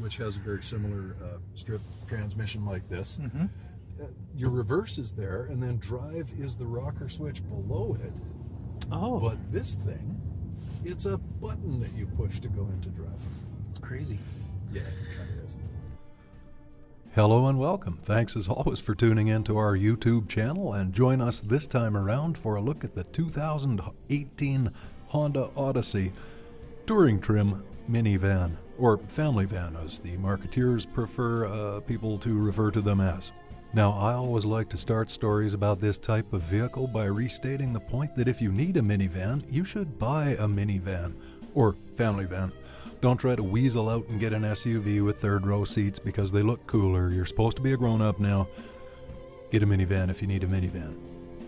which has a very similar strip transmission like this. Mm-hmm. Your reverse is there, and then drive is the rocker switch below it. Oh. But this thing, it's a button that you push to go into drive. It's crazy. Yeah, it kind of is. Hello and welcome. Thanks as always for tuning in to our YouTube channel, and join us this time around for a look at the 2018 Honda Odyssey touring trim minivan, or family van as the marketeers prefer people to refer to them as. Now, I always like to start stories about this type of vehicle by restating the point that if you need a minivan, you should buy a minivan, or family van. Don't try to weasel out and get an SUV with third row seats because they look cooler. You're supposed to be a grown-up now. Get a minivan if you need a minivan.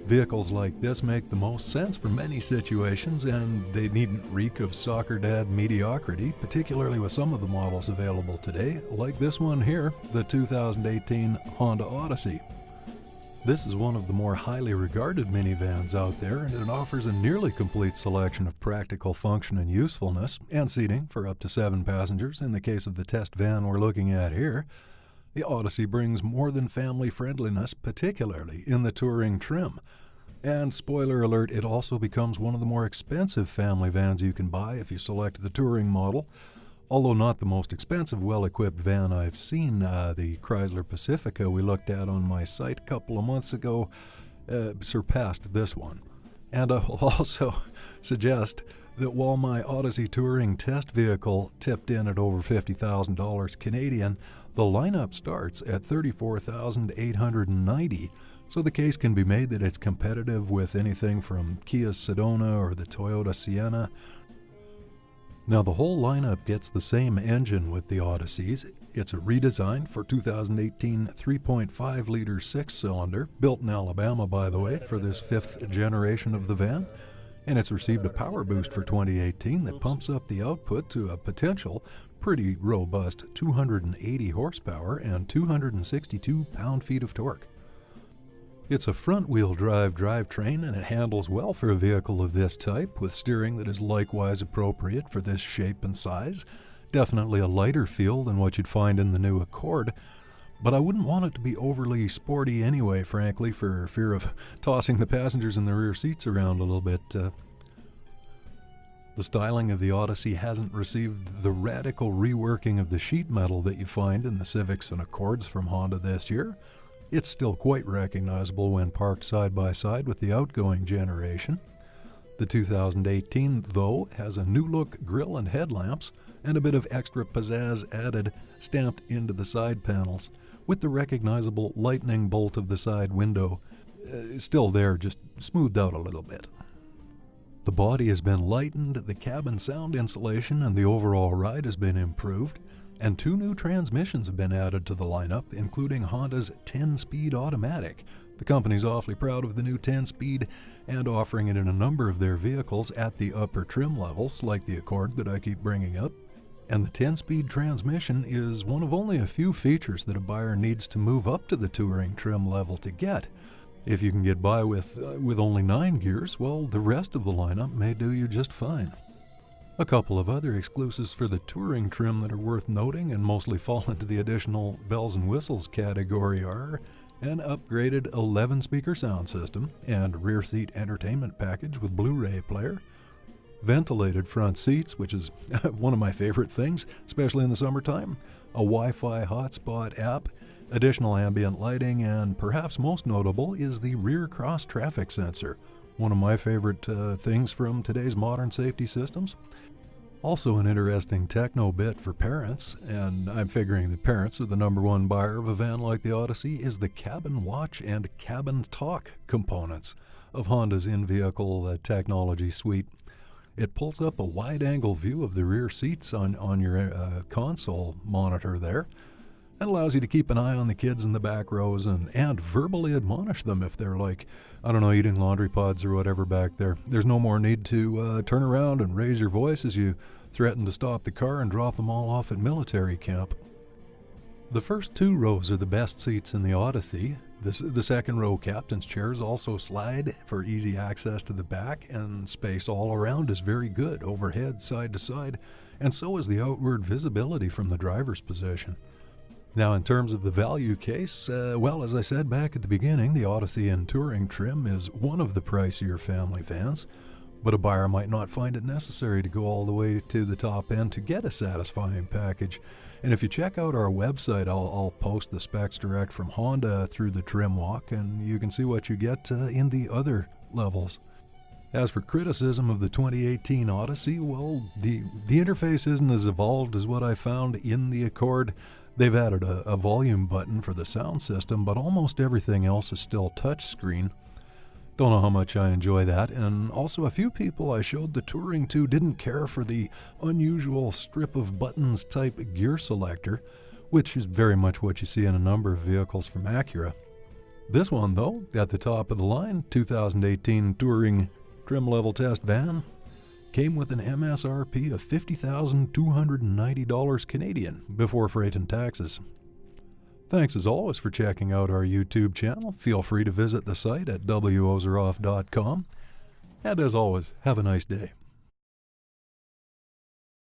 Vehicles like this make the most sense for many situations, and they needn't reek of soccer dad mediocrity, particularly with some of the models available today, like this one here, the 2018 Honda Odyssey. This is one of the more highly regarded minivans out there, and it offers a nearly complete selection of practical function and usefulness, and seating for up to 7 passengers in the case of the test van we're looking at here. The Odyssey brings more than family friendliness, particularly in the touring trim. And spoiler alert, it also becomes one of the more expensive family vans you can buy if you select the touring model. Although not the most expensive well-equipped van I've seen, the Chrysler Pacifica we looked at on my site a couple of months ago surpassed this one. And I will also suggest that while my Odyssey Touring test vehicle tipped in at over $50,000 Canadian, the lineup starts at $34,890, so the case can be made that it's competitive with anything from Kia's Sedona or the Toyota Sienna. Now, the whole lineup gets the same engine with the Odysseys. It's a redesign for 2018 3.5-liter 6-cylinder, built in Alabama, by the way, for this 5th generation of the van. And it's received a power boost for 2018 that pumps up the output to a potential pretty robust 280 horsepower and 262 pound-feet of torque. It's a front-wheel drive drivetrain, and it handles well for a vehicle of this type, with steering that is likewise appropriate for this shape and size. Definitely a lighter feel than what you'd find in the new Accord, but I wouldn't want it to be overly sporty anyway, frankly, for fear of tossing the passengers in the rear seats around a little bit. The styling of the Odyssey hasn't received the radical reworking of the sheet metal that you find in the Civics and Accords from Honda this year. It's still quite recognizable when parked side by side with the outgoing generation. The 2018, though, has a new look grille and headlamps, and a bit of extra pizzazz added, stamped into the side panels, with the recognizable lightning bolt of the side window still there, just smoothed out a little bit. The body has been lightened, the cabin sound insulation and the overall ride has been improved, and 2 new transmissions have been added to the lineup, including Honda's 10-speed automatic. The company's awfully proud of the new 10-speed and offering it in a number of their vehicles at the upper trim levels, like the Accord that I keep bringing up. And the 10-speed transmission is one of only a few features that a buyer needs to move up to the touring trim level to get. If you can get by with only 9 gears, well, the rest of the lineup may do you just fine. A couple of other exclusives for the touring trim that are worth noting and mostly fall into the additional bells and whistles category are an upgraded 11-speaker sound system and rear seat entertainment package with Blu-ray player, ventilated front seats, which is one of my favorite things, especially in the summertime, a Wi-Fi hotspot app, additional ambient lighting, and perhaps most notable is the rear cross-traffic sensor, one of my favorite things from today's modern safety systems. Also an interesting techno bit for parents, and I'm figuring the parents are the number one buyer of a van like the Odyssey, is the cabin watch and cabin talk components of Honda's in-vehicle technology suite. It pulls up a wide-angle view of the rear seats on your console monitor there, and allows you to keep an eye on the kids in the back rows and verbally admonish them if they're like, I don't know, eating laundry pods or whatever back there. There's no more need to turn around and raise your voice as you threaten to stop the car and drop them all off at military camp. The first 2 rows are the best seats in the Odyssey. The second row captain's chairs also slide for easy access to the back, and space all around is very good, overhead, side to side, and so is the outward visibility from the driver's position. Now, in terms of the value case, well, as I said back at the beginning, the Odyssey and Touring trim is one of the pricier family vans, but a buyer might not find it necessary to go all the way to the top end to get a satisfying package. And if you check out our website, I'll post the specs direct from Honda through the trim walk, and you can see what you get in the other levels. As for criticism of the 2018 Odyssey, well, the interface isn't as evolved as what I found in the Accord. They've added a volume button for the sound system, but almost everything else is still touchscreen. Don't know how much I enjoy that, and also a few people I showed the Touring to didn't care for the unusual strip of buttons type gear selector, which is very much what you see in a number of vehicles from Acura. This one, though, at the top of the line, 2018 Touring trim level test van, came with an MSRP of $50,290 Canadian before freight and taxes. Thanks as always for checking out our YouTube channel. Feel free to visit the site at wozeroff.com. And as always, have a nice day.